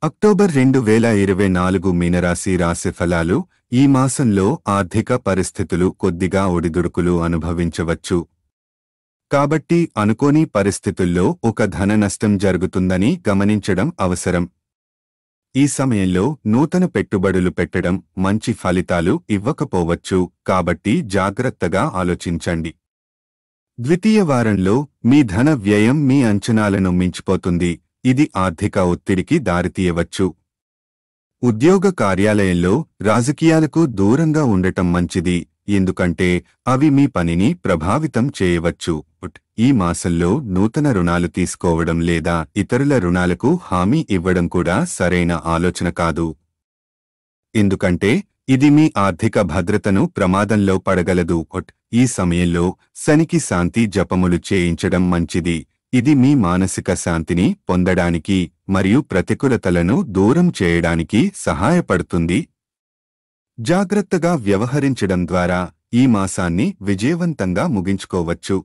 October 2024 మీనరాశి రాశి ఫలాలు. ఈ మాసంలో ఆర్థిక పరిస్థితులు కొద్దిగా ఒడిదుడుకులు అనుభవించవచ్చు. కాబట్టి అనుకోని పరిస్థితుల్లో ఒక ధన నష్టం జరుగుతుందని గమనించడం అవసరం. ఈ సమయంలో నూతన పెట్టుబడులు పెట్టడం మంచి ఫలితాలు ఇవ్వకపోవచ్చు, కాబట్టి జాగ్రత్తగా ఆలోచించండి. ద్వితీయ వారంలో మీ ధన వ్యయం మీ అంచనాలను మించిపోతుంది. ఇది ఆర్థిక ఒత్తిడికి దారితీయవచ్చు. ఉద్యోగ కార్యాలయంలో రాజకీయాలకు దూరంగా ఉండటం మంచిది, ఎందుకంటే అవి మీ పనిని ప్రభావితం చేయవచ్చు. ఈ మాసంలో నూతన రుణాలు తీసుకోవడం లేదా ఇతరుల రుణాలకు హామీ ఇవ్వడం కూడా సరైన ఆలోచన కాదు, ఎందుకంటే ఇది మీ ఆర్థిక భద్రతను ప్రమాదంలో పడగలదు. ఈ సమయంలో శనికి శాంతి జపములు చేయించడం మంచిది. ఇది మీ మానసిక శాంతిని పొందడానికి మరియు ప్రతికూలతలను దూరం చేయడానికి సహాయపడుతుంది. జాగ్రత్తగా వ్యవహరించడం ద్వారా ఈ మాసాన్ని విజయవంతంగా ముగించుకోవచ్చు.